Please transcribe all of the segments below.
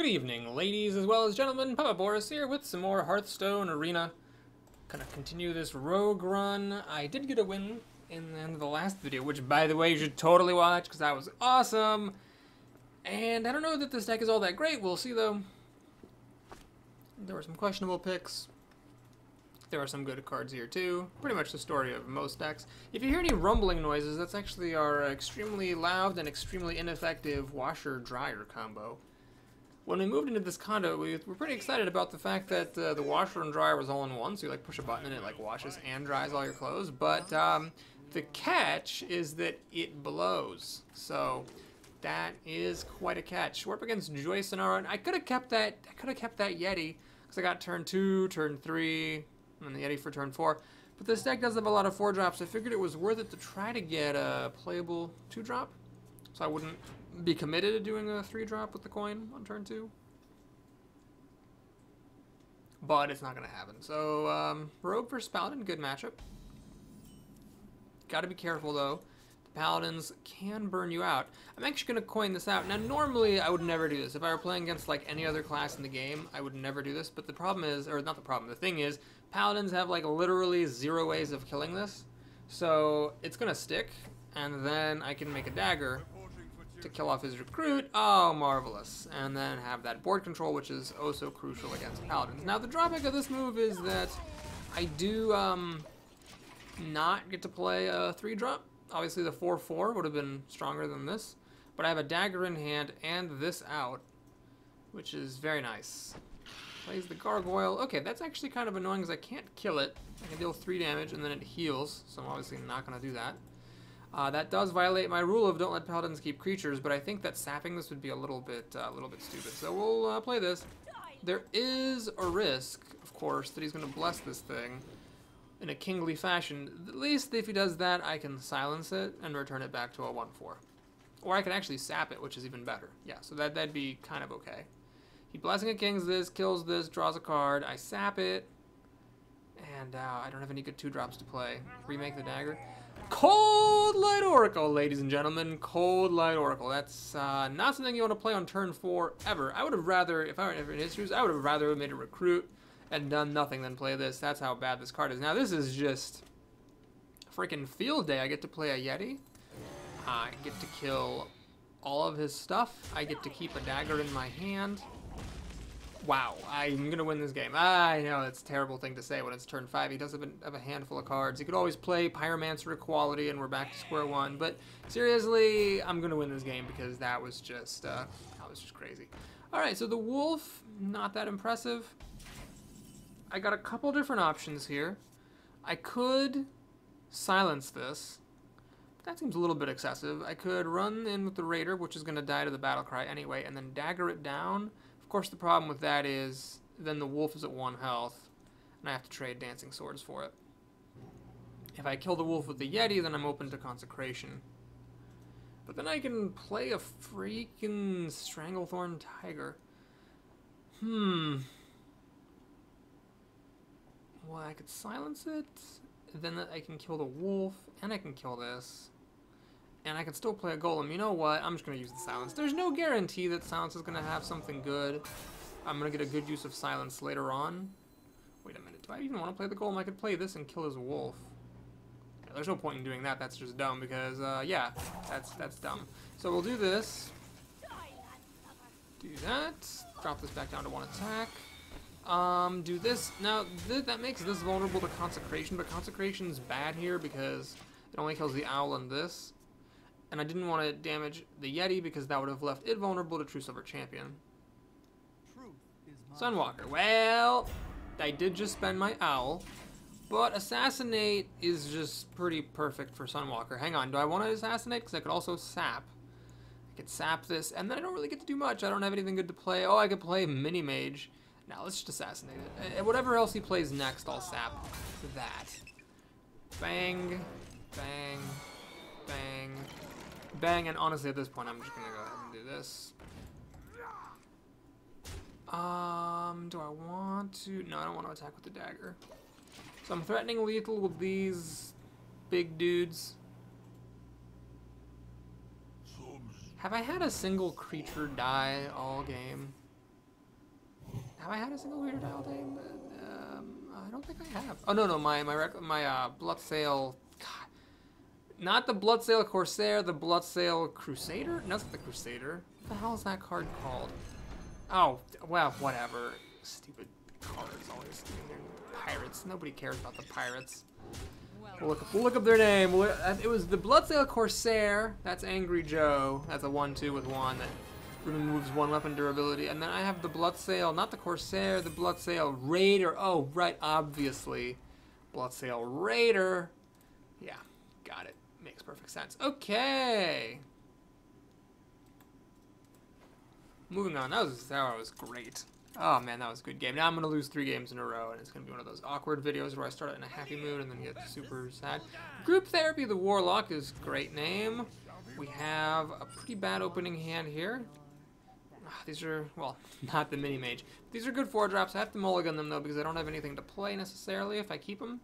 evening, ladies as well as gentlemen. Papa Boris here with some more Hearthstone Arena. Gonna continue this rogue run. I did get a win in the end of the last video, which, by the way, you should totally watch because that was awesome. And I don't know that this deck is all that great. We'll see, though. There were some questionable picks. There are some good cards here, too. Pretty much the story of most decks. If you hear any rumbling noises, that's actually our extremely loud and extremely ineffective washer-dryer combo. When we moved into this condo, we were pretty excited about the fact that the washer and dryer was all in one, so you push a button and it washes and dries all your clothes. But the catch is that it blows. So that is quite a catch. We're up against Joy Sonara, and I could have kept that. I could have kept that Yeti because I got turn 2, turn 3, and the Yeti for turn 4. But this deck does have a lot of 4-drops. I figured it was worth it to try to get a playable 2-drop, so I wouldn't be committed to doing a 3-drop with the coin on turn 2. But it's not going to happen. So, Rogue versus Paladin, good matchup. Got to be careful, though. The Paladins can burn you out. I'm actually going to coin this out. Now, normally, I would never do this. If I were playing against, any other class in the game, I would never do this. But the problem is, or not the problem, the thing is, Paladins have, literally 0 ways of killing this. So, it's going to stick, and then I can make a dagger to kill off his recruit. Oh, marvelous. And then have that board control, which is oh so crucial against Paladins. Now, the drawback of this move is that I do not get to play a 3-drop. Obviously, the 4/4 would have been stronger than this. But I have a dagger in hand and this out, which is very nice. Plays the gargoyle. Okay, that's actually kind of annoying because I can't kill it. I can deal 3 damage and then it heals, so I'm obviously not going to do that. That does violate my rule of don't let Paladins keep creatures, but I think that sapping this would be a little bit stupid. So we'll play this. There is a risk, of course, that he's going to bless this thing in a kingly fashion. At least if he does that, I can silence it and return it back to a 1/4. Or I can actually sap it, which is even better. Yeah, so that'd be kind of okay. He Blessing of Kings this, kills this, draws a card. I sap it, and I don't have any good 2-drops to play. Remake the dagger. Cold Light Oracle, ladies and gentlemen. Cold Light Oracle. That's not something you want to play on turn 4 ever. I would have rather, if I were in his shoes, I would have rather made a recruit and done nothing than play this. That's how bad this card is. Now, this is just freaking field day. I get to play a Yeti. I get to kill all of his stuff. I get to keep a dagger in my hand. Wow, I'm going to win this game. I know, it's a terrible thing to say when it's turn 5. He does have a handful of cards. He could always play Pyromancer Equality and we're back to square one. But seriously, I'm going to win this game because that was just crazy. Alright, so the wolf, not that impressive. I got a couple different options here. I could silence this. But that seems a little bit excessive. I could run in with the Raider, which is going to die to the Battlecry anyway, and then dagger it down. Of course, the problem with that is then the wolf is at 1 health, and I have to trade Dancing Swords for it. If I kill the wolf with the Yeti, then I'm open to Consecration. But then I can play a freaking Stranglethorn Tiger. Well, I could silence it, then I can kill the wolf, and I can kill this. And I can still play a golem. You know what? I'm just going to use the silence. There's no guarantee that silence is going to have something good. I'm going to get a good use of silence later on. Wait a minute. Do I even want to play the golem? I could play this and kill his wolf. Yeah, there's no point in doing that. That's just dumb because, yeah, that's dumb. So we'll do this. Do that. Drop this back down to 1 attack. Do this. Now, that makes this vulnerable to Consecration, but Consecration's bad here because it only kills the owl and this. And I didn't want to damage the Yeti because that would have left it vulnerable to True Silver Champion. Sunwalker. Well, I did just spend my owl, but Assassinate is just pretty perfect for Sunwalker. Hang on, do I want to Assassinate? Because I could also sap. I could sap this, and then I don't really get to do much. I don't have anything good to play. Oh, I could play Mini Mage. Now, let's just Assassinate it. Whatever else he plays next, I'll sap that. Bang, bang, bang. Bang, and honestly at this point I'm just gonna go ahead and do this. Do I want to? No, I don't want to attack with the dagger. So I'm threatening lethal with these big dudes. Have I had a single creature die all game? Have I had a single Weird Al day? I don't think I have. Oh no, my Bloodsail. God, not the Bloodsail Corsair, the Bloodsail Crusader. No, that's not the Crusader. What the hell is that card called? Oh, well, whatever. Stupid cards always. Pirates. Nobody cares about the pirates. We'll look up their name. It was the Bloodsail Corsair. That's Angry Joe. That's a 1/2 with 1 that removes 1 weapon durability. And then I have the Bloodsail, not the Corsair, the Bloodsail Raider. Oh, right, obviously. Bloodsail Raider. Yeah, got it. Makes perfect sense. Okay. Moving on. That was great. Oh man, that was a good game. Now I'm gonna lose 3 games in a row, and it's gonna be one of those awkward videos where I start in a happy mood and then get super sad. Group Therapy, the Warlock is a great name. We have a pretty bad opening hand here. These are, well, not the mini mage. These are good 4-drops. I have to mulligan them though because I don't have anything to play necessarily if I keep them.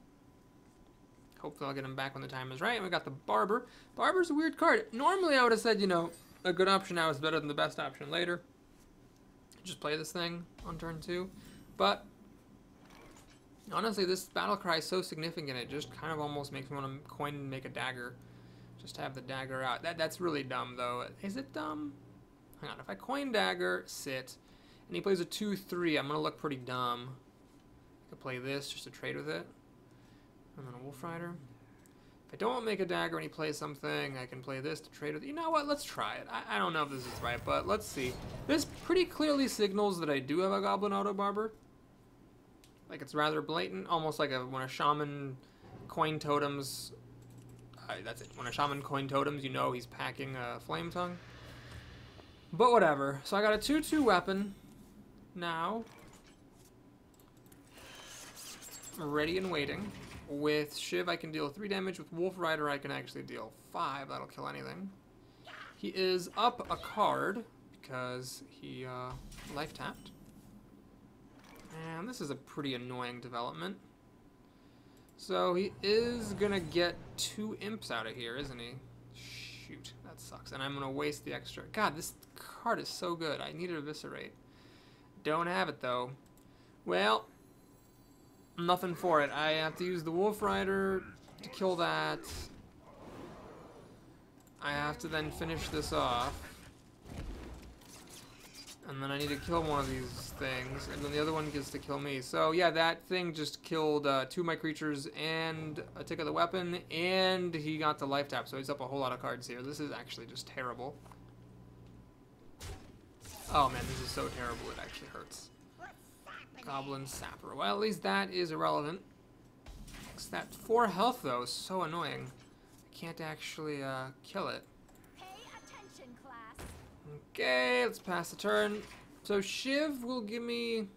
Hopefully I'll get them back when the time is right. And we got the Barber. Barber's a weird card. Normally I would have said, you know, a good option now is better than the best option later. Just play this thing on turn 2. But honestly, this battle cry is so significant it just kind of almost makes me want to coin and make a dagger. Just have the dagger out. That's really dumb though. Is it dumb? Hang on, if I coin dagger, sit, and he plays a 2/3, I'm gonna look pretty dumb. I could play this just to trade with it. And then a Wolf Rider. If I don't make a dagger and he plays something, I can play this to trade with it. You know what? Let's try it. I don't know if this is right, but let's see. This pretty clearly signals that I do have a Goblin Auto Barber. Like, it's rather blatant, almost like when a Shaman coin totems. That's it. When a Shaman coin totems, you know he's packing a Flame Tongue. But whatever. So I got a 2/2 weapon now. Ready and waiting. With Shiv, I can deal 3 damage. With Wolf Rider, I can actually deal 5. That'll kill anything. He is up a card because he life tapped. And this is a pretty annoying development. So he is going to get 2 imps out of here, isn't he? Shoot, that sucks. And I'm going to waste the extra. God, this card is so good. I need to eviscerate. Don't have it, though. Well, nothing for it. I have to use the Wolf Rider to kill that. I have to then finish this off. And then I need to kill one of these things. And then the other one gets to kill me. So yeah, that thing just killed 2 of my creatures and a tick of the weapon. And he got the life tap. So he's up a whole lot of cards here. This is actually just terrible. Oh man, this is so terrible. It actually hurts. Goblin Sapper. Well, at least that is irrelevant. That 4 health, though, is so annoying. I can't actually kill it. Pay attention, class. Okay, let's pass the turn. So Shiv will give me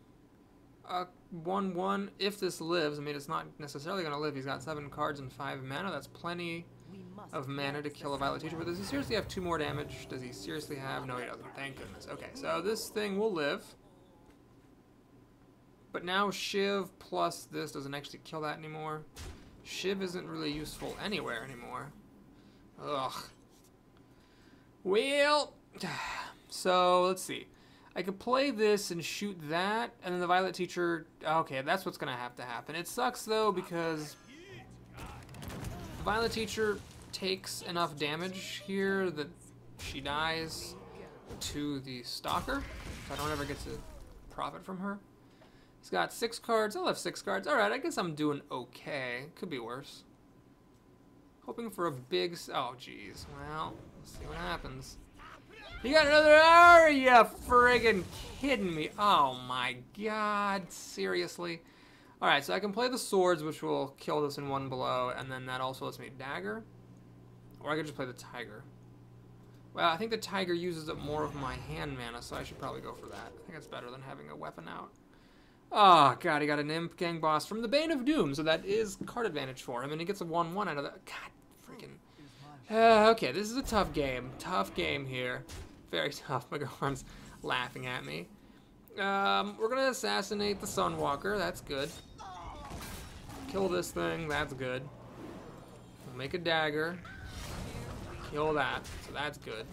a 1/1 if this lives. I mean, it's not necessarily going to live. He's got 7 cards and 5 mana. That's plenty of mana to kill a Violet Teacher. But does he seriously have 2 more damage? Does he seriously have? No, he doesn't. Thank goodness. Okay, so this thing will live. But now Shiv plus this doesn't actually kill that anymore. Shiv isn't really useful anywhere anymore. Ugh. Well, so let's see. I could play this and shoot that, and then the Violet Teacher. Okay, that's what's gonna have to happen. It sucks though because the Violet Teacher takes enough damage here that she dies to the Stalker. So I don't ever get to profit from her. He's got 6 cards. I'll have 6 cards. Alright, I guess I'm doing okay. Could be worse. Hoping for a big... Oh, jeez. Well, let's see what happens. You got another... Are you friggin' kidding me? Oh, my God. Seriously? Alright, so I can play the swords, which will kill this in 1 blow, and then that also lets me dagger. Or I could just play the tiger. Well, I think the tiger uses up more of my hand mana, so I should probably go for that. I think it's better than having a weapon out. Oh, God, he got an Imp Gang Boss from the Bane of Doom, so that is card advantage for him, and he gets a 1/1 out of that. God, freaking... okay, this is a tough game. Tough game here. Very tough. My girlfriend's laughing at me. We're going to assassinate the Sunwalker. That's good. Kill this thing. That's good. We'll make a dagger. Kill that. So that's good.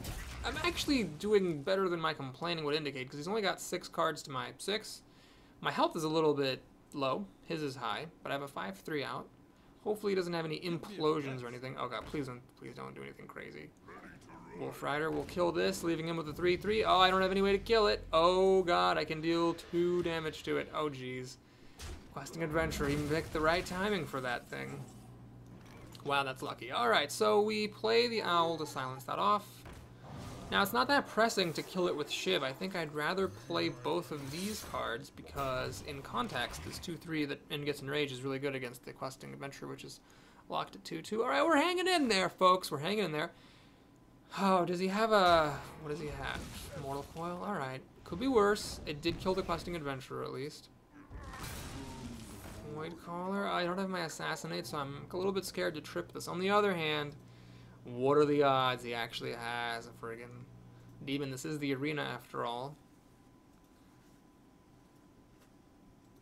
I'm actually doing better than my complaining would indicate, because he's only got 6 cards to my 6. My health is a little bit low. His is high, but I have a 5-3 out. Hopefully he doesn't have any implosions or anything. Oh god, please don't do anything crazy. Wolf Rider will kill this, leaving him with a 3-3. Oh, I don't have any way to kill it. Oh god, I can deal 2 damage to it. Oh jeez. Questing Adventure, even picked the right timing for that thing. Wow, that's lucky. Alright, so we play the Owl to silence that off. Now, it's not that pressing to kill it with Shiv. I think I'd rather play both of these cards because in context, this 2-3 that and gets enraged is really good against the Questing Adventure, which is locked at 2-2. Alright, we're hanging in there, folks. We're hanging in there. Oh, does he have a... What does he have? Mortal Coil? Alright. Could be worse. It did kill the Questing Adventurer, at least. Void Caller? I don't have my Assassinate, so I'm a little bit scared to trip this. On the other hand, what are the odds he actually has a friggin' demon? This is the arena, after all.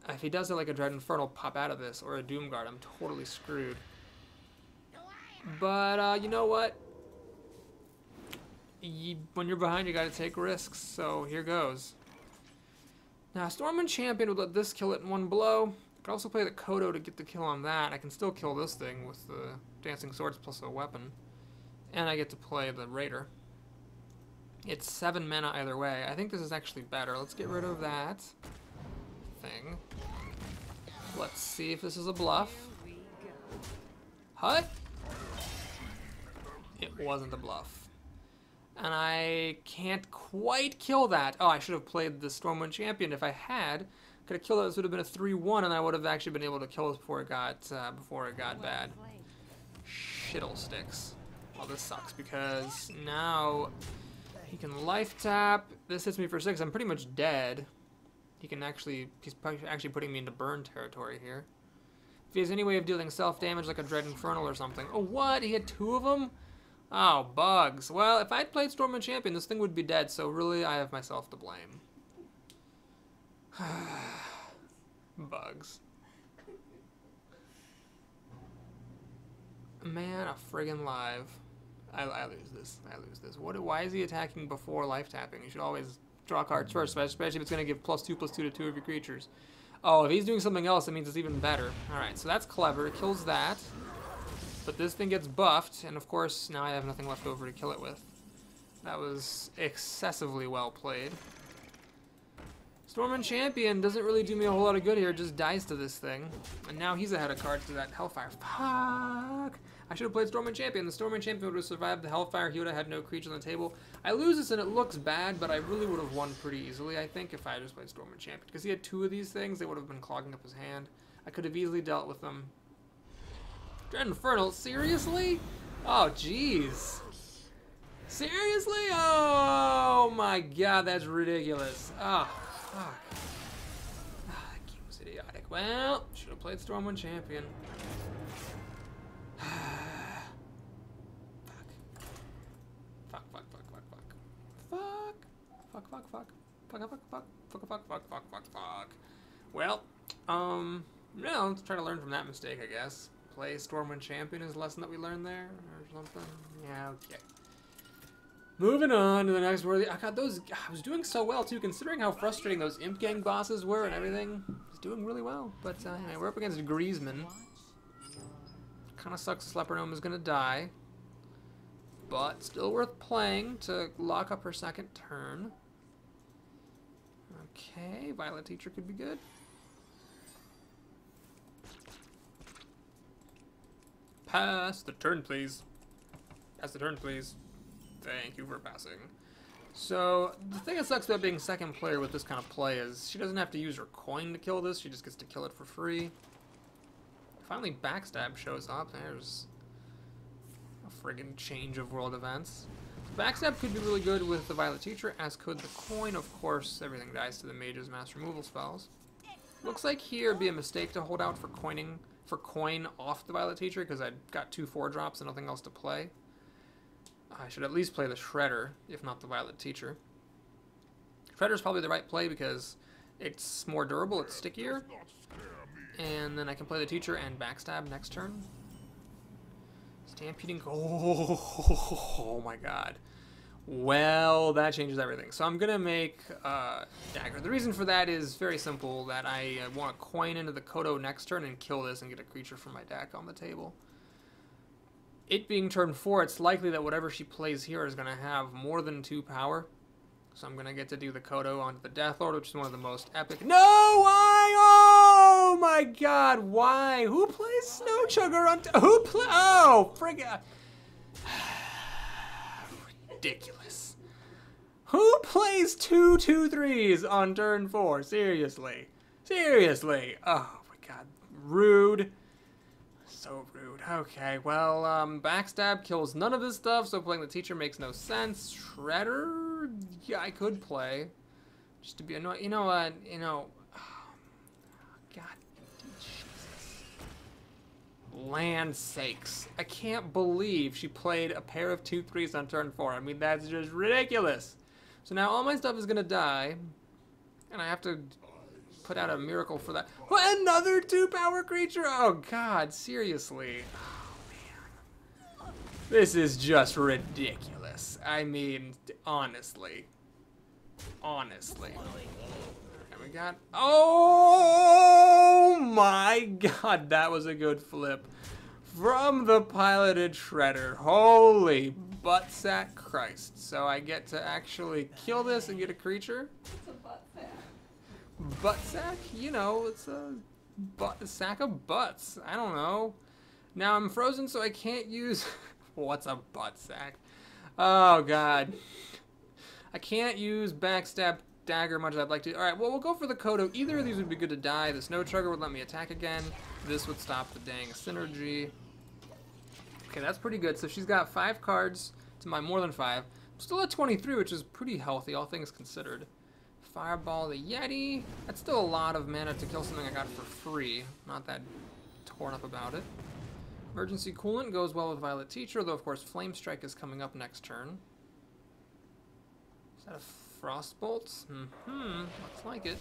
If he does it like a Dread Infernal pop out of this, or a Doomguard, I'm totally screwed. But, you know what? When you're behind, you gotta take risks, so here goes. Now, Stormwind Champion would let this kill it in one blow. I could also play the Kodo to get the kill on that. I can still kill this thing with the Dancing Swords plus a weapon. And I get to play the Raider. It's 7 mana either way. I think this is actually better. Let's get rid of that thing. Let's see if this is a bluff. Hut? It wasn't a bluff. And I can't quite kill that. Oh, I should have played the Stormwind Champion. If I had, could have killed it. This would have been a 3-1, and I would have actually been able to kill this before it got bad. Shittle sticks. Well, this sucks because now he can life tap. This hits me for 6. I'm pretty much dead. He's actually putting me into burn territory here. If he has any way of dealing self-damage like a Dread Infernal or something. Oh, what? He had 2 of them? Oh, bugs. Well, if I'd played Stormwind Champion, this thing would be dead, so really I have myself to blame. Bugs. Man, a friggin' live. I lose this. I lose this. Why is he attacking before life tapping? You should always draw cards first, especially if it's going to give +2/+2 to 2 of your creatures. Oh, if he's doing something else, it means it's even better. Alright, so that's clever. It kills that. But this thing gets buffed, and of course, now I have nothing left over to kill it with. That was excessively well played. Stormwind Champion doesn't really do me a whole lot of good here. It just dies to this thing. And now he's ahead of cards to that Hellfire. Fuck! I should have played Stormwind Champion. The Stormwind Champion would have survived the Hellfire. He would have had no creatures on the table. I lose this and it looks bad, but I really would have won pretty easily, I think, if I had just played Stormwind Champion. Because he had 2 of these things, they would have been clogging up his hand. I could have easily dealt with them. Dread Infernal? Seriously? Oh, jeez. Seriously? Oh my god, that's ridiculous. Oh, fuck. Ah, that game was idiotic. Well, should have played Stormwind Champion. Fuck. Well, no, let's try to learn from that mistake, I guess. Play Stormwind Champion is a lesson that we learned there, or something. Yeah, okay. Moving on to the next worthy. I got those. I was doing so well too, considering how frustrating those Imp Gang bosses were and everything. I was doing really well, but anyway, we're up against Griezmann. Kind of sucks. Sleepernome is gonna die, but still worth playing to lock up her second turn. Okay, Violet Teacher could be good. Pass the turn, please. Pass the turn, please. Thank you for passing. So, the thing that sucks about being second player with this kind of play is she doesn't have to use her coin to kill this, she just gets to kill it for free. Finally, Backstab shows up. There's a friggin' change of world events. Backstab could be really good with the Violet Teacher, as could the coin. Of course, everything dies to the Mage's mass removal spells. Looks like here would be a mistake to hold out for coin off the Violet Teacher, because I'd got 2 4-drops and nothing else to play. I should at least play the Shredder, if not the Violet Teacher. Shredder's probably the right play because it's more durable, it's stickier. And then I can play the Teacher and Backstab next turn. Stampeding. Oh my god. Well, that changes everything. So I'm going to make dagger. The reason for that is very simple, that I want to coin into the Kodo next turn and kill this and get a creature from my deck on the table. It being turn 4, it's likely that whatever she plays here is going to have more than 2 power. So I'm going to get to do the Kodo onto the Death Lord, which is one of the most epic... No! Why? Oh my god, why? Who plays Snow Chugger on... Who play... Oh, friggin'... Ridiculous. Who plays 2/2/3s on turn 4? Seriously. Seriously. Oh my god. Rude. So rude. Okay, well, Backstab kills none of this stuff, so playing the Teacher makes no sense. Shredder? Yeah, I could play. Just to be annoying. You know what? You know... God. Jesus. Land sakes. I can't believe she played a pair of 2/3s on turn 4. I mean, that's just ridiculous. So now all my stuff is going to die, and I have to put out a miracle for that. What, another 2-power creature? Oh, God, seriously. Oh, man. This is just ridiculous. I mean, honestly. Honestly. And we got... Oh, my God, that was a good flip. From the piloted Shredder. Holy buttsack Christ. So I get to actually kill this and get a creature? Buttsack? You know, it's a sack of butts. I don't know. Now I'm frozen, so I can't use... What's a buttsack? Oh, God. I can't use Backstab Dagger much as I'd like to. Alright, well, we'll go for the Kodo. Either of these would be good to die. The Snow Chugger would let me attack again. This would stop the dang synergy. Okay, that's pretty good. So she's got 5 cards to my more than 5. I'm still at 23, which is pretty healthy, all things considered. Fireball the Yeti. That's still a lot of mana to kill something I got for free. Not that torn up about it. Emergency Coolant goes well with Violet Teacher, though of course Flame Strike is coming up next turn. Is that a Frostbolt? Looks like it.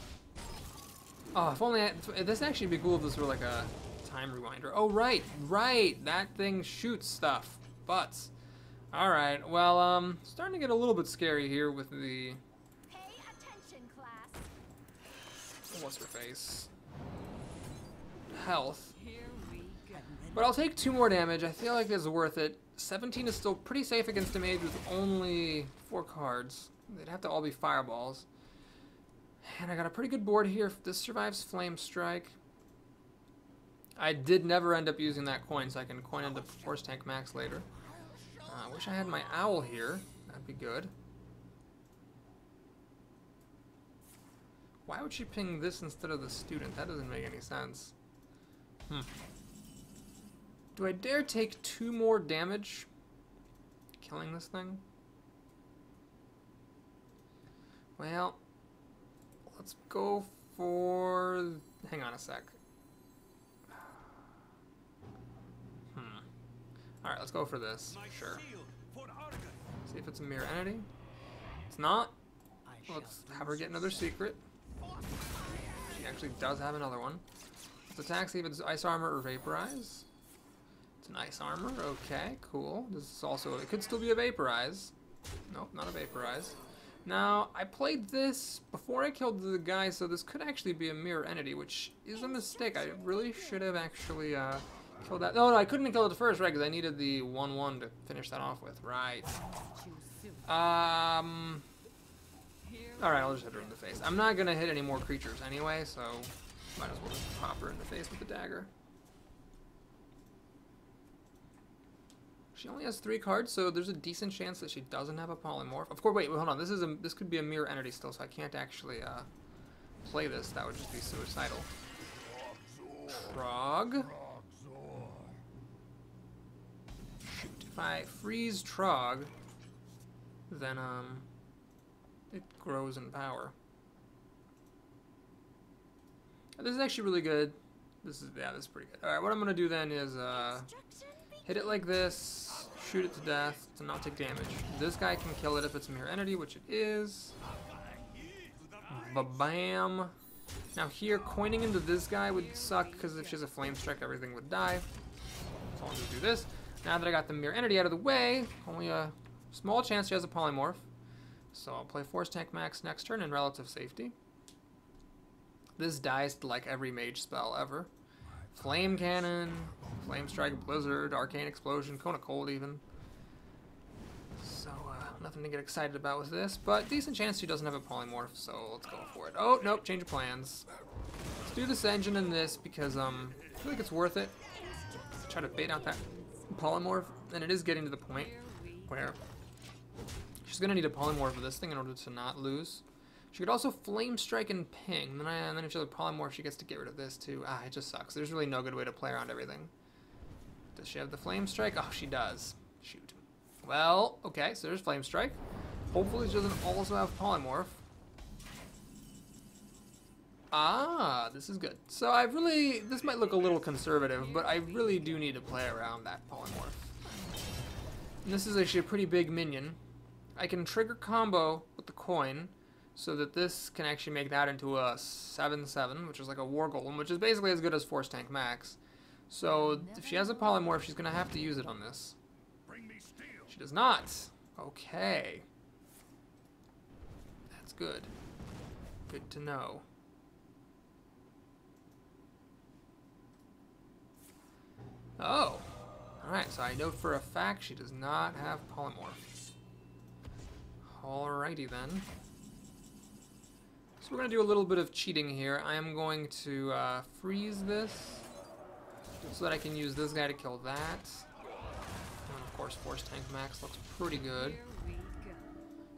Oh, if only this actually would be cool if this were like a time rewinder. Oh, right. That thing shoots stuff. Butts. Alright, well, starting to get a little bit scary here with the... Pay attention, class. What's her face? Health. But I'll take 2 more damage. I feel like it's worth it. 17 is still pretty safe against a mage with only 4 cards. They'd have to all be fireballs. And I got a pretty good board here. If this survives Flame Strike. I did never end up using that coin, so I can coin into Force Tank Max later. I wish I had my owl here. That'd be good. Why would she ping this instead of the student? That doesn't make any sense. Do I dare take 2 more damage killing this thing? Well, let's go for... Hang on a sec. Alright, let's go for this. Sure. See if it's a mirror entity. It's not. Let's have her get another secret. She actually does have another one. Let's attack, see if it's Ice Armor or Vaporize. It's an Ice Armor. Okay, cool. This is also... It could still be a Vaporize. Nope, not a Vaporize. Now, I played this before I killed the guy, so this could actually be a mirror entity, which is a mistake. I really should have actually... killed that. No, I couldn't have killed it first, right? Because I needed the 1/1 to finish that off with. Right. Alright, I'll just hit her in the face. I'm not gonna hit any more creatures anyway, so might as well just pop her in the face with the dagger. She only has 3 cards, so there's a decent chance that she doesn't have a polymorph. Of course, wait, hold on. This could be a mirror entity still, so I can't actually play this. That would just be suicidal. Trog. Shoot, if I freeze Trog, then it grows in power. This is actually really good. This is pretty good. All right, what I'm gonna do then is hit it like this, shoot it to death to not take damage. This guy can kill it if it's a mirror entity, which it is. Ba-bam. Now here, coining into this guy would suck because if she has a flame strike, everything would die. So I'll just do this. Now that I got the mirror entity out of the way, only a Small chance she has a polymorph. So I'll play Force Tank Max next turn in relative safety. This dies to like every mage spell ever. Flame Cannon, Flame Strike, Blizzard, Arcane Explosion, Cone of Cold even. So nothing to get excited about with this, but decent chance she doesn't have a polymorph, so let's go for it. Oh, nope, change of plans. Let's do this engine and this because I feel like it's worth it. Try to bait out that polymorph, and it is getting to the point where she's going to need a polymorph for this thing in order to not lose. She could also Flame Strike and Ping, and then if she has a polymorph, she gets to get rid of this too. Ah, it just sucks. There's really no good way to play around everything. Does she have the Flame Strike? Oh, she does. Shoot. Well, okay, so there's Flame Strike. Hopefully she doesn't also have polymorph. Ah, this is good. So this might look a little conservative, but I really do need to play around that polymorph. And this is actually a pretty big minion. I can trigger combo with the coin, so that this can actually make that into a 7/7, which is like a War Golem, which is basically as good as Force Tank Max. So if she has a polymorph, she's going to have to use it on this. She does not. Okay. That's good. Good to know. Oh. Alright, so I know for a fact she does not have polymorph. Alrighty then. So we're going to do a little bit of cheating here. I am going to freeze this so that I can use this guy to kill that. And of course Force Tank Max looks pretty good.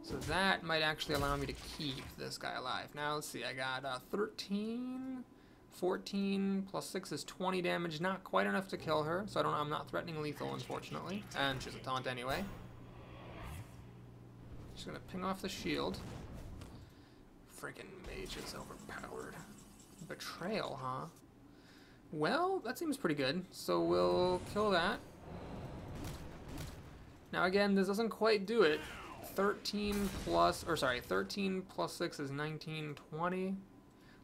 So that might actually allow me to keep this guy alive. Now let's see, I got 13, 14 plus 6 is 20 damage. Not quite enough to kill her, so I'm not threatening lethal, unfortunately. And she's a taunt anyway. Just going to ping off the shield. Freaking mage is overpowered. Betrayal, huh? Well, that seems pretty good. So we'll kill that. Now again, this doesn't quite do it. 13 plus 6 is 19, 20.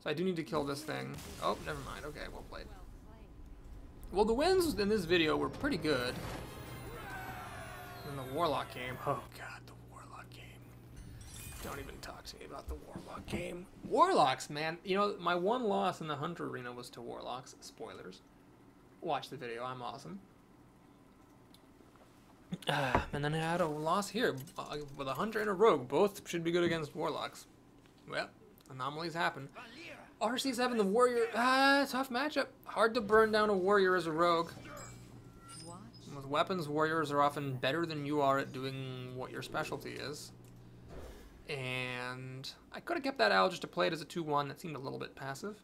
So I do need to kill this thing. Oh, never mind. Okay, well played. Well, the wins in this video were pretty good. In the Warlock game, oh god, the Warlock game. Don't even talk to me about the Warlock game. Warlocks, man. You know, my one loss in the Hunter Arena was to Warlocks. Spoilers. Watch the video, I'm awesome. And then I had a loss here with a Hunter and a Rogue. Both should be good against Warlocks. Well, anomalies happen. RC7, the Warrior. Tough matchup. Hard to burn down a Warrior as a Rogue. With weapons, Warriors are often better than you are at doing what your specialty is. And I could have kept that out just to play it as a 2-1. That seemed a little bit passive.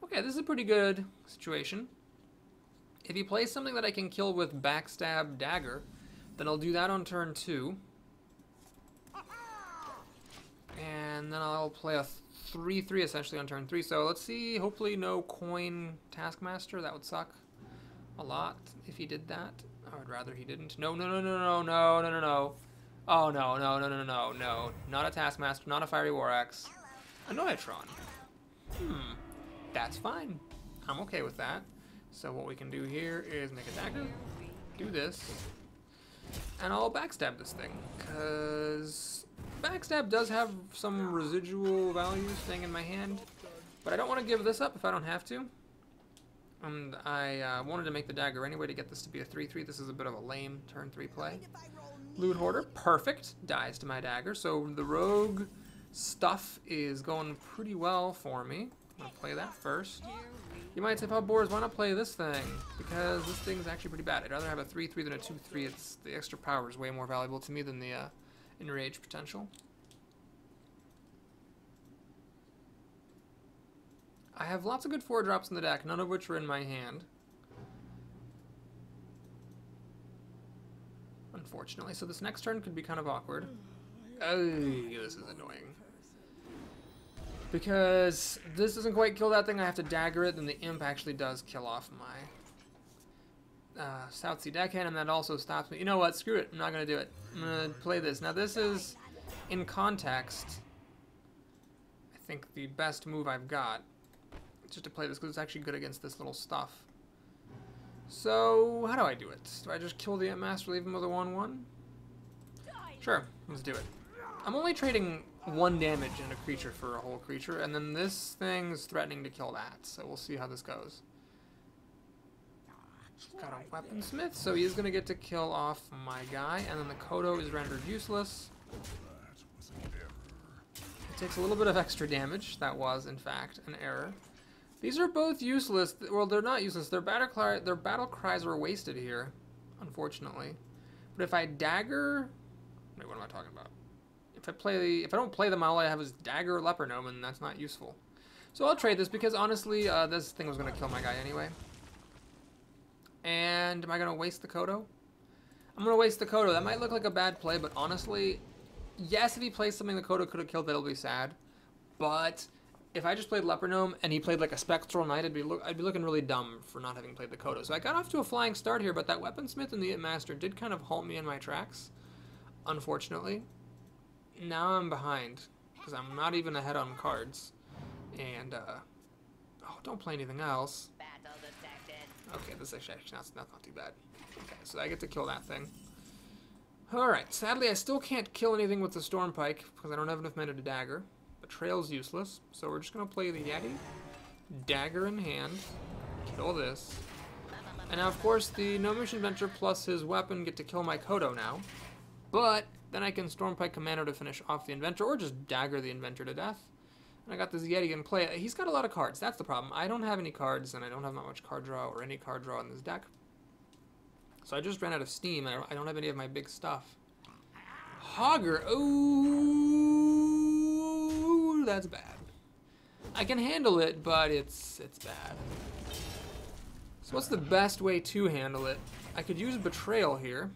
Okay, this is a pretty good situation. If he plays something that I can kill with Backstab Dagger, then I'll do that on turn 2. And then I'll play a 3/3 essentially on turn 3. So let's see, hopefully no coin Taskmaster. That would suck a lot if he did that. I would rather he didn't. No. Oh, no. Oh, no. Not a Taskmaster, not a Fiery War Axe. A Noyatron. That's fine. I'm okay with that. So what we can do here is make a dagger, do this, and I'll backstab this thing, because backstab does have some residual value staying in my hand, but I don't want to give this up if I don't have to. And I wanted to make the dagger anyway to get this to be a 3/3. This is a bit of a lame turn 3 play. Loot Hoarder, perfect, dies to my dagger, so the rogue stuff is going pretty well for me. I'm going to play that first. You might say, Pop Boars, why not play this thing? Because this thing's actually pretty bad. I'd rather have a 3/3 than a 2/3. It's the extra power is way more valuable to me than the enrage potential. I have lots of good 4-drops in the deck, none of which are in my hand. Unfortunately, so this next turn could be kind of awkward. Oh, this is annoying. Because this doesn't quite kill that thing, I have to dagger it, then the imp actually does kill off my South Sea Deckhand, and that also stops me. You know what, screw it, I'm not going to do it. I'm going to play this. Now this is, in context, I think the best move I've got. Just to play this, because it's actually good against this little stuff. So, how do I do it? Do I just kill the Imp Master, leave him with a 1/1? Sure, let's do it. I'm only trading 1 damage in a creature for a whole creature, and then this thing's threatening to kill that, so we'll see how this goes. He's got a weaponsmith, so he's going to get to kill off my guy, and then the Kodo is rendered useless. It takes a little bit of extra damage. That was, in fact, an error. These are both useless. Well, they're not useless. Their battle cries were wasted here, unfortunately. But if I dagger... Wait, what am I talking about? If I don't play them, all I have is dagger or leper gnome, and that's not useful. So I'll trade this because honestly, this thing was going to kill my guy anyway. And am I going to waste the Kodo? I'm going to waste the Kodo. That might look like a bad play, but honestly, yes, if he plays something the Kodo could have killed, that'll be sad. But if I just played leper gnome and he played like a spectral knight, I'd be looking really dumb for not having played the Kodo. So I got off to a flying start here, but that weaponsmith and the It Master did kind of halt me in my tracks, unfortunately. Now I'm behind because I'm not even ahead on cards. And oh, don't play anything else. Okay, this is actually that's not too bad. Okay, so I get to kill that thing. Alright, sadly I still can't kill anything with the Stormpike because I don't have enough mana to dagger. Betrayal's useless, so we're just going to play the Yeti. Dagger in hand. Kill this. And now, of course, the Gnomish Inventor plus his weapon get to kill my Kodo now. But then I can Stormpike Commando to finish off the Inventor, or just dagger the Inventor to death. And I got this Yeti in play. He's got a lot of cards. That's the problem. I don't have any cards, and I don't have that much card draw or any card draw in this deck. So I just ran out of steam. I don't have any of my big stuff. Hogger. Ooh, that's bad. I can handle it, but it's bad. So what's the best way to handle it? I could use Betrayal here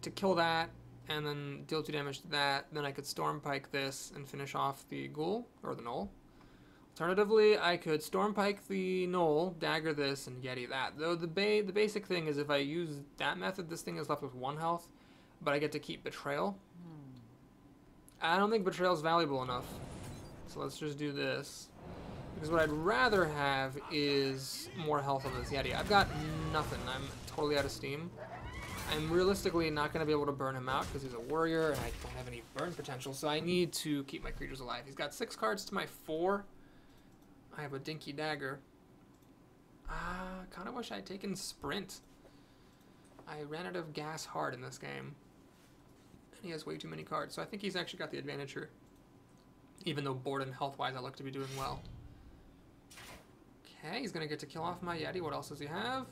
to kill that, and then deal 2 damage to that. Then I could Stormpike this and finish off the Ghoul, or the Gnoll. Alternatively, I could Stormpike the Gnoll, dagger this, and Yeti that. Though the basic thing is if I use that method, this thing is left with 1 health, but I get to keep Betrayal. I don't think Betrayal is valuable enough, so let's just do this. Because what I'd rather have is more health on this Yeti. I've got nothing. I'm totally out of steam. I'm realistically not going to be able to burn him out because he's a warrior and I don't have any burn potential, so I need to keep my creatures alive. He's got 6 cards to my 4. I have a dinky dagger. Kind of wish I had taken Sprint. I ran out of gas hard in this game. And he has way too many cards, so I think he's actually got the advantage here. Even though board and health-wise I look to be doing well. Okay, he's going to get to kill off my Yeti. What else does he have?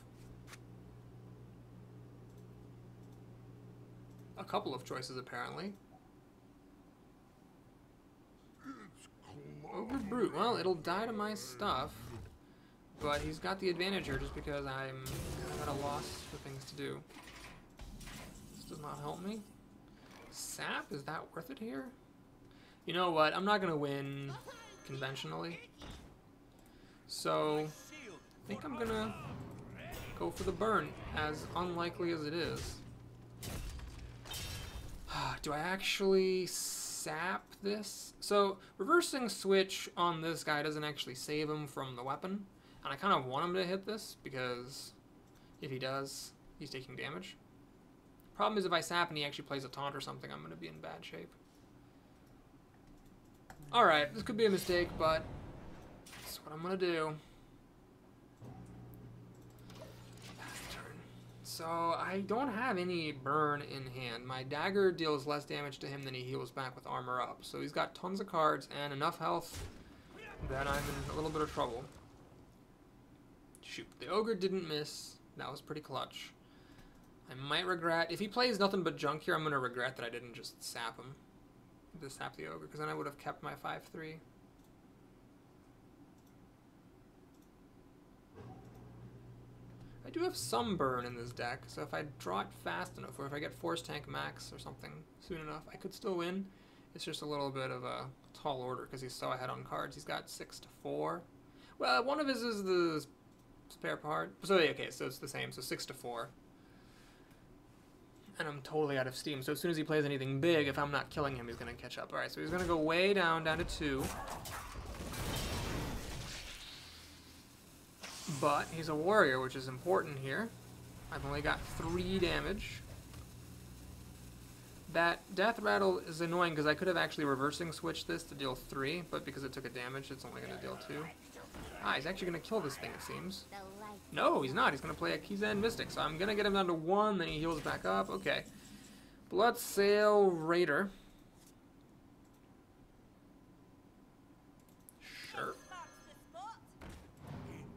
A couple of choices, apparently. Ogre Brute. Well, it'll die to my stuff. But he's got the advantage here just because I'm kind of at a loss for things to do. This does not help me. Sap? Is that worth it here? You know what? I'm not going to win conventionally. So, I think I'm going to go for the burn, as unlikely as it is. Do I actually sap this? So, reversing switch on this guy doesn't actually save him from the weapon. And I kind of want him to hit this, because if he does, he's taking damage. Problem is if I sap and he actually plays a taunt or something, I'm going to be in bad shape. Alright, this could be a mistake, but that's what I'm going to do. So, I don't have any burn in hand. My dagger deals less damage to him than he heals back with armor up. So he's got tons of cards and enough health that I'm in a little bit of trouble. Shoot, the ogre didn't miss. That was pretty clutch. I might regret, if he plays nothing but junk here, I'm going to regret that I didn't just sap him. Just sap the ogre, because then I would have kept my 5/3. I do have some burn in this deck, so if I draw it fast enough, or if I get Force Tank Max or something soon enough, I could still win. It's just a little bit of a tall order, because he's so ahead on cards. He's got 6-4. Well, one of his is the spare part. So, okay, so it's the same, so 6-4. And I'm totally out of steam, so as soon as he plays anything big, if I'm not killing him, he's going to catch up. Alright, so he's going to go way down to 2. But he's a warrior, which is important here. I've only got 3 damage. That Death Rattle is annoying because I could have actually reversing switched this to deal 3, but because it took a damage, it's only going to deal 2. Ah, he's actually going to kill this thing, it seems. No, he's not. He's going to play a Keyzen Mystic, so I'm going to get him down to 1, then he heals back up. Okay. Bloodsail Raider. Sure.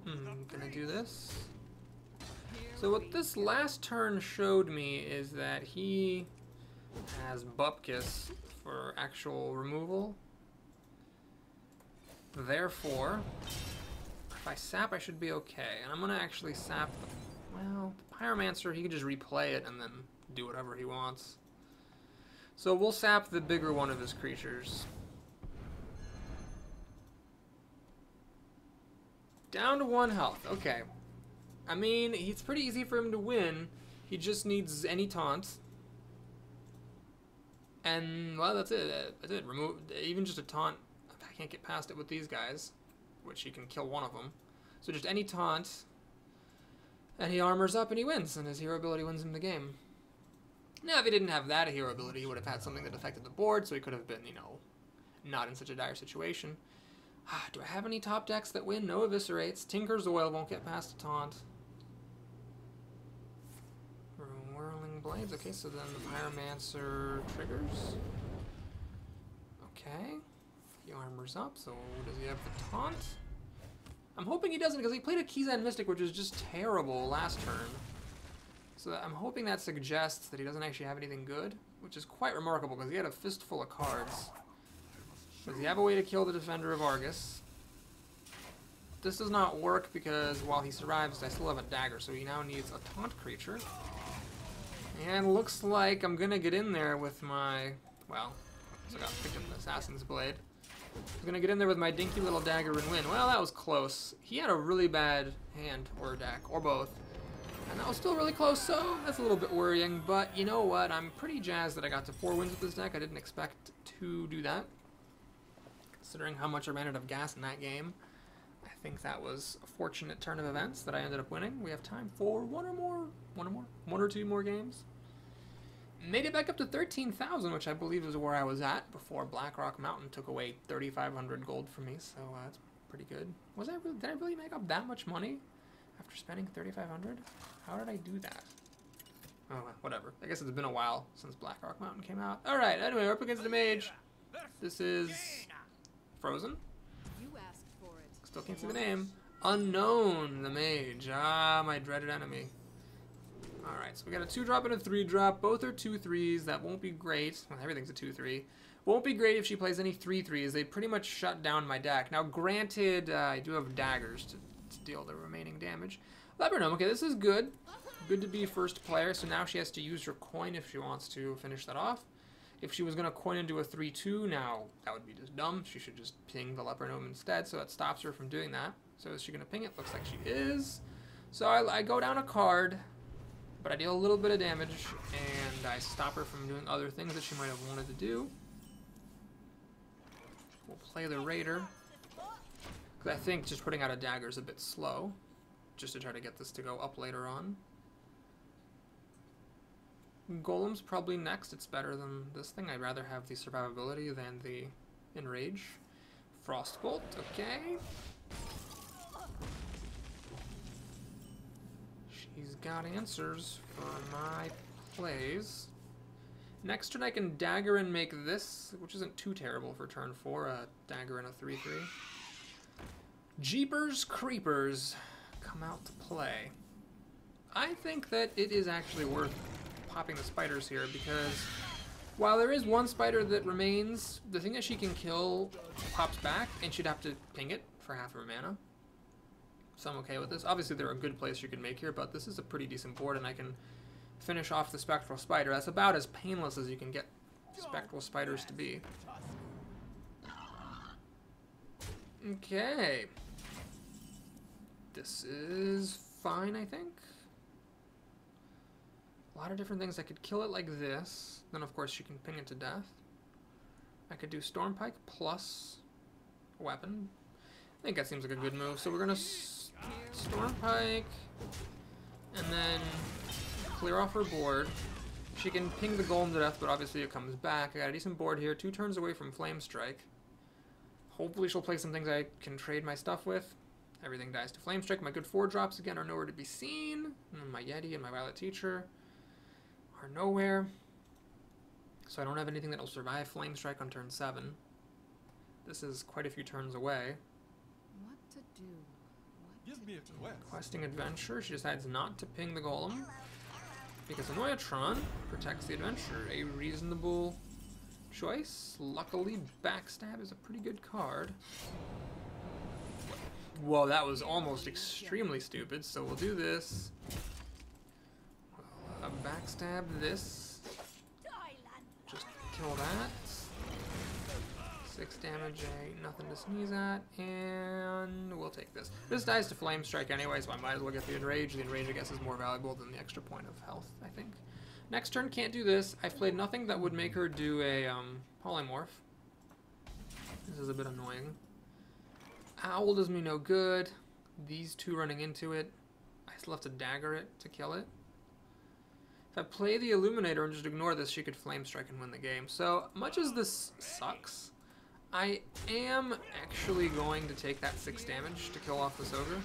I'm going to do this. So what this last turn showed me is that he has Bupkis for actual removal. Therefore, if I sap, I should be okay. And I'm going to actually sap the Pyromancer. He can just replay it and then do whatever he wants. So we'll sap the bigger one of his creatures. Down to 1 health. Okay. I mean, it's pretty easy for him to win. He just needs any taunts. And, well, that's it. That's it. Remove even just a taunt. I can't get past it with these guys, which he can kill one of them. So just any taunt, and he armors up and he wins, and his hero ability wins him the game. Now, if he didn't have that hero ability, he would have had something that affected the board, so he could have been, you know, not in such a dire situation. Do I have any top decks that win? No Eviscerates. Tinker's Oil won't get past a taunt. Whirling Blades. Okay, so then the Pyromancer triggers. Okay. He armors up, so does he have the taunt? I'm hoping he doesn't, because he played a Keyzen Mystic, which was just terrible last turn. So I'm hoping that suggests that he doesn't actually have anything good, which is quite remarkable, because he had a fistful of cards. Does he have a way to kill the Defender of Argus? This does not work, because while he survives, I still have a dagger, so he now needs a taunt creature. And looks like I'm gonna get in there with my, well, so I got picked up an Assassin's Blade. I'm gonna get in there with my dinky little dagger and win. Well, that was close. He had a really bad hand or deck, or both. And that was still really close, so that's a little bit worrying. But you know what? I'm pretty jazzed that I got to 4 wins with this deck. I didn't expect to do that, considering how much I ran out of gas in that game. I think that was a fortunate turn of events that I ended up winning. We have time for one or two more games. Made it back up to 13,000, which I believe is where I was at before Blackrock Mountain took away 3,500 gold from me, so that's pretty good. Did I really make up that much money after spending 3,500? How did I do that? Oh, whatever. I guess it's been a while since Blackrock Mountain came out. Alright, anyway, we're up against the mage. This is Frozen. You asked for it. Still can't see the name. Unknown, the mage. Ah, my dreaded enemy. Alright, so we got a 2-drop and a 3-drop. Both are 2/3s. That won't be great. Well, everything's a 2/3. Won't be great if she plays any 3/3s. They pretty much shut down my deck. Now, granted, I do have daggers to deal the remaining damage. Laburnum, okay, this is good. Good to be first player, so now she has to use her coin if she wants to finish that off. If she was going to coin into a 3/2, now that would be just dumb. She should just ping the Laburnum instead, so that stops her from doing that. So is she going to ping it? Looks like she is. So I go down a card, but I deal a little bit of damage, and I stop her from doing other things that she might have wanted to do. We'll play the Raider, because I think just putting out a dagger is a bit slow, just to try to get this to go up later on. Golem's probably next. It's better than this thing. I'd rather have the survivability than the enrage. Frostbolt, okay. She's got answers for my plays. Next turn I can dagger and make this, which isn't too terrible for turn 4, a dagger and a 3/3. Jeepers Creepers come out to play. I think that it is actually worth popping the spiders here, because while there is one spider that remains, the thing that she can kill pops back, and she'd have to ping it for half of her mana. So I'm okay with this. Obviously there are good plays you can make here, but this is a pretty decent board, and I can finish off the Spectral Spider. That's about as painless as you can get Spectral Spiders to be. Okay. This is fine, I think. A lot of different things. I could kill it like this. Then, of course, she can ping it to death. I could do Stormpike plus a weapon. I think that seems like a good move. So we're going to Stormpike and then clear off her board. She can ping the golem to death, but obviously it comes back. I got a decent board here. 2 turns away from Flame Strike. Hopefully she'll play some things I can trade my stuff with. Everything dies to Flame Strike. My good 4-drops again are nowhere to be seen. And my Yeti and my Violet Teacher are nowhere. So I don't have anything that will survive Flame Strike on turn 7. This is quite a few turns away. What to do? Give me a quest. Questing Adventure. She decides not to ping the golem. Because Annoyatron protects the adventure. A reasonable choice. Luckily, Backstab is a pretty good card. Whoa, that was almost extremely stupid, so we'll do this. Backstab this. Just kill that. 6 damage, ain't nothing to sneeze at, and we'll take this. This dies to Flame Strike anyway, so I might as well get the Enrage. The Enrage, I guess, is more valuable than the extra point of health, I think. Next turn, can't do this. I've played nothing that would make her do a Polymorph. This is a bit annoying. Owl does me no good. These 2 running into it. I still have to dagger it to kill it. If I play the Illuminator and just ignore this, she could Flame Strike and win the game. So, much as this sucks, I am actually going to take that 6 damage to kill off this ogre.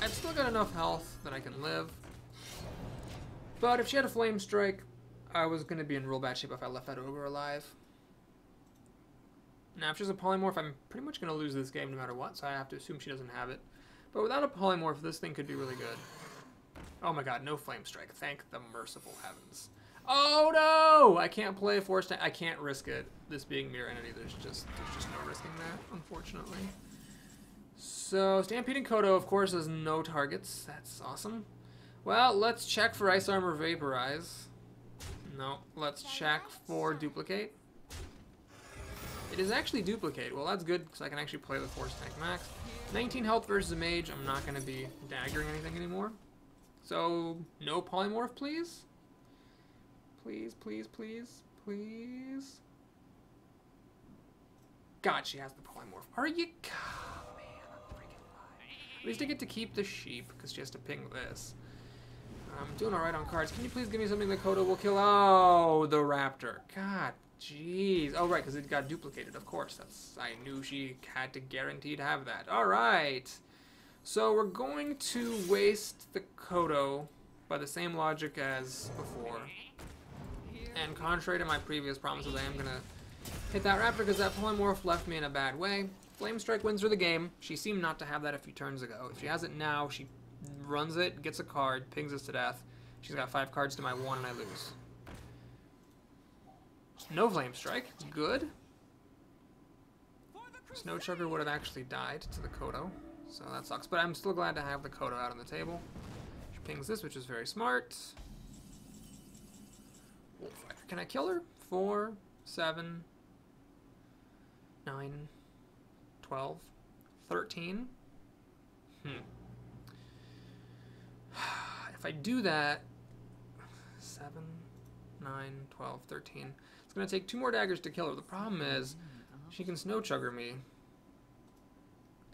I've still got enough health that I can live. But if she had a Flame Strike, I was going to be in real bad shape if I left that ogre alive. Now, if she's a Polymorph, I'm pretty much going to lose this game no matter what, so I have to assume she doesn't have it. But without a Polymorph, this thing could be really good. Oh my god, no Flame Strike. Thank the merciful heavens. Oh no! I can't play Force Tank. I can't risk it. This being Mirror Entity, there's just no risking that, unfortunately. So, Stampeding Kodo, of course, has no targets. That's awesome. Well, let's check for Ice Armor Vaporize. No, let's check for Duplicate. It is actually Duplicate. Well, that's good, because I can actually play the Force Tank Max. 19 health versus a Mage. I'm not going to be daggering anything anymore. So, no Polymorph, please? Please, please, please, please. God, she has the Polymorph. Are you? Oh, man, I'm freaking lying. At least I get to keep the sheep, because she has to ping this. I'm doing alright on cards. Can you please give me something that Kodo will kill? Oh, the Raptor. God, jeez. Oh, right, because it got duplicated, of course. I knew she had to guarantee to have that. Alright. So we're going to waste the Kodo by the same logic as before. And contrary to my previous promises, I am going to hit that Raptor because that Polymorph left me in a bad way. Flame Strike wins her the game. She seemed not to have that a few turns ago. If she has it now, she runs it, gets a card, pings us to death. She's got 5 cards to my 1 and I lose. No Flame Strike. Good. Snow Chugger would have actually died to the Kodo. So that sucks, but I'm still glad to have the Kodo out on the table. She pings this, which is very smart. Wolfire. Can I kill her? 4, 7, 9, 12, 13. If I do that, 7, 9, 12, 13. It's going to take 2 more daggers to kill her. The problem is, she can Snow Chugger me.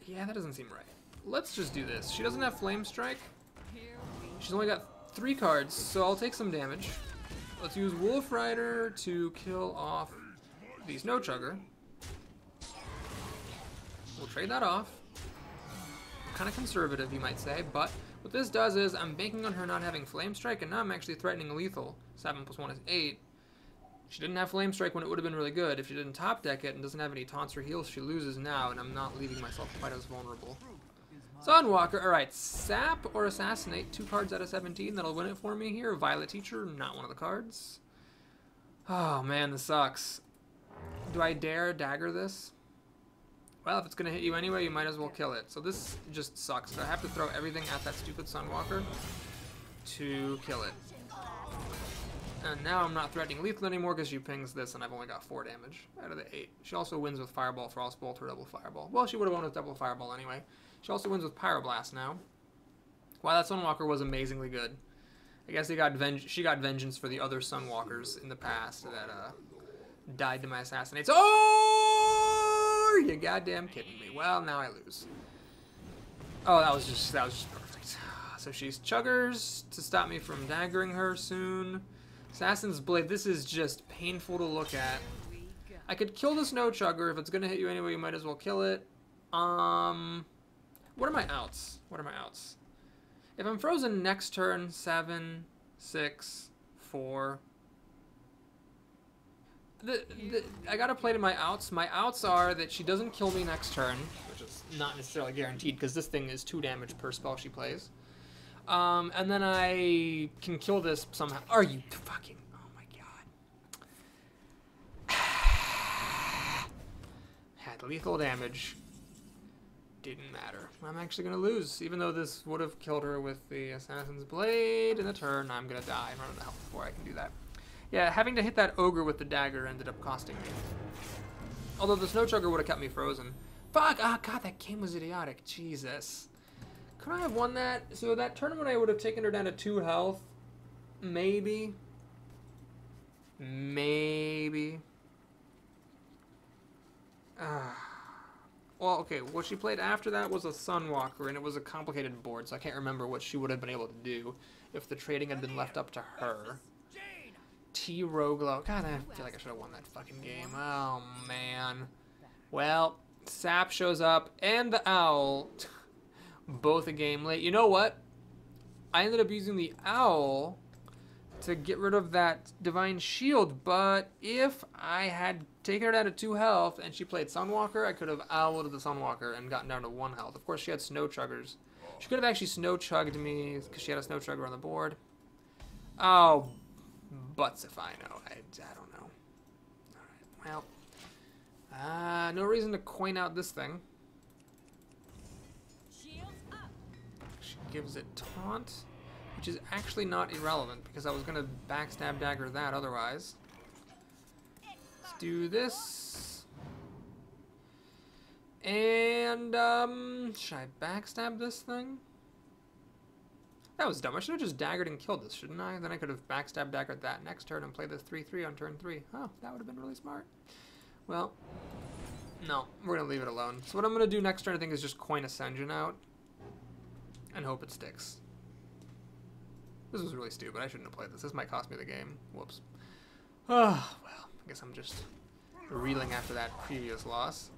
Yeah, that doesn't seem right. Let's just do this. She doesn't have Flame Strike. She's only got 3 cards, so I'll take some damage. Let's use Wolf Rider to kill off the Snow Chugger. We'll trade that off. Kind of conservative, you might say, but what this does is I'm banking on her not having Flame Strike, and now I'm actually threatening lethal. 7 plus 1 is 8. She didn't have Flame Strike when it would have been really good. If she didn't top deck it and doesn't have any taunts or heals, she loses now, and I'm not leaving myself quite as vulnerable. Sunwalker, alright, Sap or Assassinate, 2 cards out of 17, that'll win it for me here. Violet Teacher, not one of the cards. Oh man, this sucks. Do I dare dagger this? Well, if it's going to hit you anyway, you might as well kill it. So this just sucks. I have to throw everything at that stupid Sunwalker to kill it. And now I'm not threatening lethal anymore because she pings this and I've only got 4 damage out of the 8. She also wins with Fireball, Frostbolt, or Double Fireball. Well, she would have won with Double Fireball anyway. She also wins with Pyroblast now. Wow, that Sunwalker was amazingly good. I guess she got vengeance for the other Sunwalkers in the past that died to my Assassinates. Oh, are you goddamn kidding me? Well, now I lose. Oh, that was just perfect. So she's Chuggers to stop me from daggering her soon. Assassin's Blade, this is just painful to look at. I could kill the Snow Chugger. If it's going to hit you anyway, you might as well kill it. What are my outs? What are my outs? If I'm frozen next turn, 7, 6, 4. I gotta play to my outs. My outs are that she doesn't kill me next turn, which is not necessarily guaranteed because this thing is 2 damage per spell she plays. And then I can kill this somehow. Are you fucking... Oh my god. Had lethal damage. Didn't matter. I'm actually gonna lose. Even though this would have killed her with the Assassin's Blade in a turn, I'm gonna die and run out of health before I can do that. Yeah, having to hit that ogre with the dagger ended up costing me. Although the Snow Chugger would have kept me frozen. Fuck! Ah, god, that game was idiotic. Jesus. Could I have won that? So that tournament I would have taken her down to 2 health. Maybe. Maybe. Well, okay, what she played after that was a Sunwalker, and it was a complicated board, so I can't remember what she would have been able to do if the trading had been left up to her. T-Roglo. God, I feel like I should have won that fucking game. Oh, man. Well, Sap shows up, and the Owl, both a game late. You know what? I ended up using the Owl to get rid of that Divine Shield, but if I had taken her down to 2 health and she played Sunwalker, I could have Owled the Sunwalker and gotten down to 1 health. Of course, she had Snow Chuggers. She could have actually Snow Chugged me because she had a Snow Chugger on the board. Oh, butts if I know. I don't know. Alright, well. No reason to coin out this thing. She gives it Taunt, which is actually not irrelevant because I was going to backstab dagger that otherwise. Let's do this. And, should I backstab this thing? That was dumb. I should have just daggered and killed this, shouldn't I? Then I could have backstab daggered that next turn and played this 3-3 on turn 3. Oh, that would have been really smart. Well, no, we're going to leave it alone. So what I'm going to do next turn, I think, is just coin Ascension out and hope it sticks. This was really stupid. I shouldn't have played this. This might cost me the game. Whoops. Oh, well, I guess I'm just reeling after that previous loss.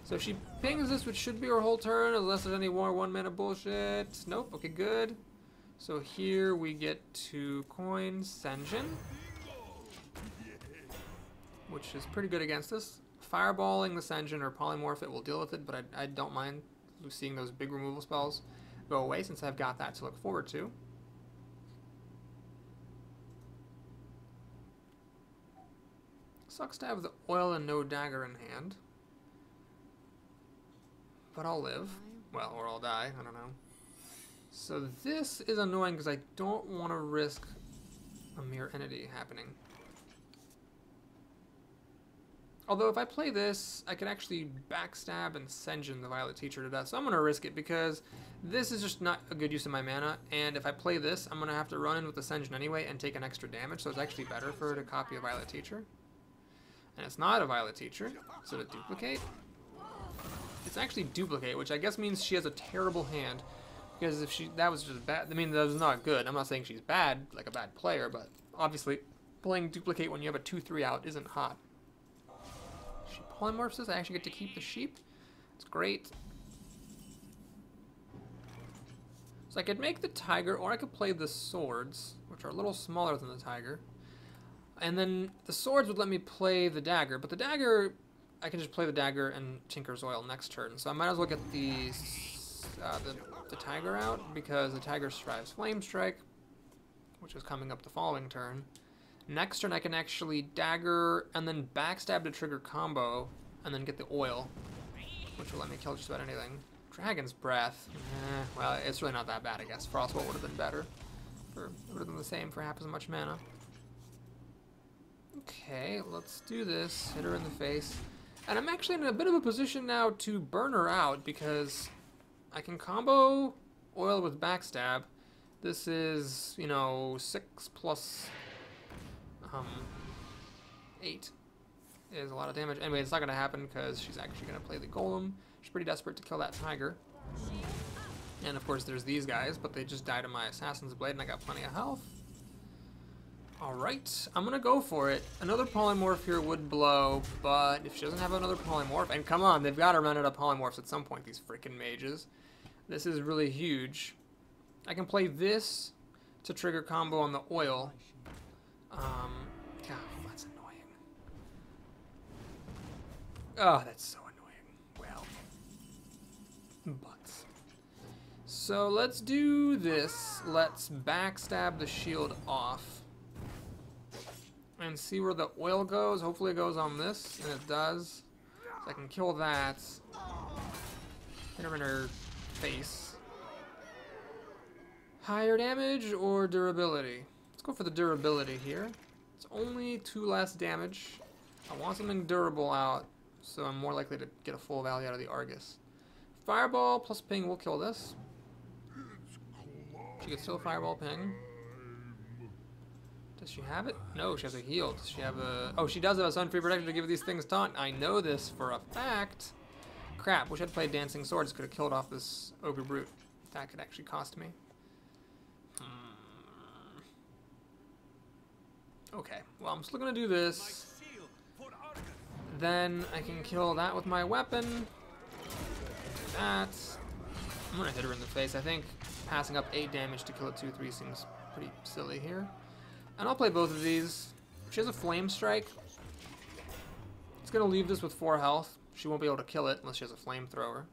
So she pings this, which should be her whole turn, unless there's any more 1-mana bullshit. Nope. Okay, good. So here we get to coin Senjin, which is pretty good against us. Fireballing the Senjin or Polymorph it will deal with it, but I don't mind seeing those big removal spells go away since I've got that to look forward to. Sucks to have the oil and no dagger in hand. But I'll live. Well, or I'll die. I don't know. So this is annoying because I don't want to risk a Mirror Entity happening. Although if I play this, I could actually backstab and Senjin the Violet Teacher to death. So I'm going to risk it because this is just not a good use of my mana. And if I play this, I'm going to have to run in with the Senjin anyway and take an extra damage. So it's actually better for her to copy a Violet Teacher. And it's not a Violet Teacher, so to duplicate. It's actually duplicate, which I guess means she has a terrible hand. Because if that was just bad, I mean, that was not good. I'm not saying she's bad, like a bad player, but obviously playing duplicate when you have a 2-3 out isn't hot. She polymorphs this, I actually get to keep the sheep. It's great. So I could make the tiger, or I could play the swords, which are a little smaller than the tiger. And then the swords would let me play the dagger, but the dagger, I can just play the dagger and Tinker's Oil next turn. So I might as well get the tiger out, because the tiger survives Flame Strike, which is coming up the following turn. Next turn I can actually dagger and then backstab to trigger combo, and then get the oil, which will let me kill just about anything. Dragon's Breath. Well, it's really not that bad, I guess. Frostbolt would have been better. It would have been the same for half as much mana. Okay, let's do this. Hit her in the face. And I'm actually in a bit of a position now to burn her out because I can combo oil with backstab. This is, you know, 6 plus 8 is a lot of damage. Anyway, it's not going to happen because she's actually going to play the golem. She's pretty desperate to kill that tiger. And of course there's these guys, but they just died to my Assassin's Blade and I got plenty of health. Alright, I'm gonna go for it. Another polymorph here would blow, but if she doesn't have another polymorph, and come on, they've got to run out of polymorphs at some point, these freaking mages. This is really huge. I can play this to trigger combo on the oil. God, that's annoying. Oh, that's so annoying. Well, but. So let's do this. Let's backstab the shield off. And see where the oil goes. Hopefully it goes on this, and it does. So I can kill that. Hit her in her face. Higher damage or durability? Let's go for the durability here. It's only 2 less damage. I want something durable out, so I'm more likely to get a full value out of the Argus. Fireball plus ping will kill this. She gets still a fireball ping. Does she have it? No, she has a heal. Does she have a... Oh, she does have a Sun Free Protection to give these things taunt. I know this for a fact. Crap, wish I'd played Dancing Swords. Could have killed off this Ogre Brute. That could actually cost me. Okay, well, I'm still gonna do this. Then I can kill that with my weapon. Do that. I'm gonna hit her in the face. I think passing up 8 damage to kill a 2-3 seems pretty silly here. And I'll play both of these. She has a Flame Strike. It's gonna leave this with 4 health. She won't be able to kill it unless she has a Flamethrower.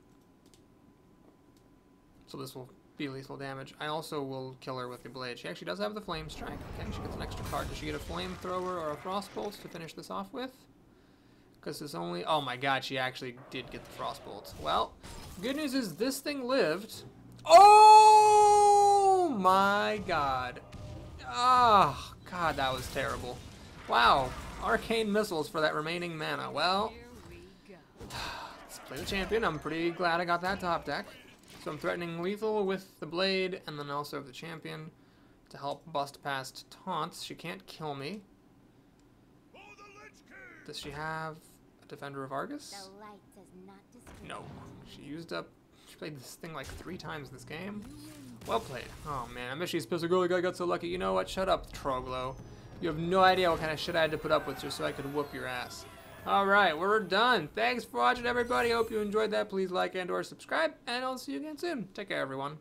So this will be lethal damage. I also will kill her with the blade. She actually does have the Flame Strike. Okay, she gets an extra card. Does she get a Flamethrower or a Frostbolt to finish this off with? Because it's only... Oh my god, she actually did get the Frostbolt. Well, good news is this thing lived. Oh my god. Oh, god, that was terrible. Wow, Arcane Missiles for that remaining mana. Well, let's play the champion. I'm pretty glad I got that top deck. So I'm threatening lethal with the blade, and then also the champion to help bust past taunts. She can't kill me. Does she have a Defender of Argus? No. She played this thing like 3 times this game. Well played. Oh man, I miss she's pissed. Girl, I got so lucky. You know what? Shut up, Troglo. You have no idea what kind of shit I had to put up with just so I could whoop your ass. Alright, we're done. Thanks for watching, everybody. Hope you enjoyed that. Please like and or subscribe, and I'll see you again soon. Take care, everyone.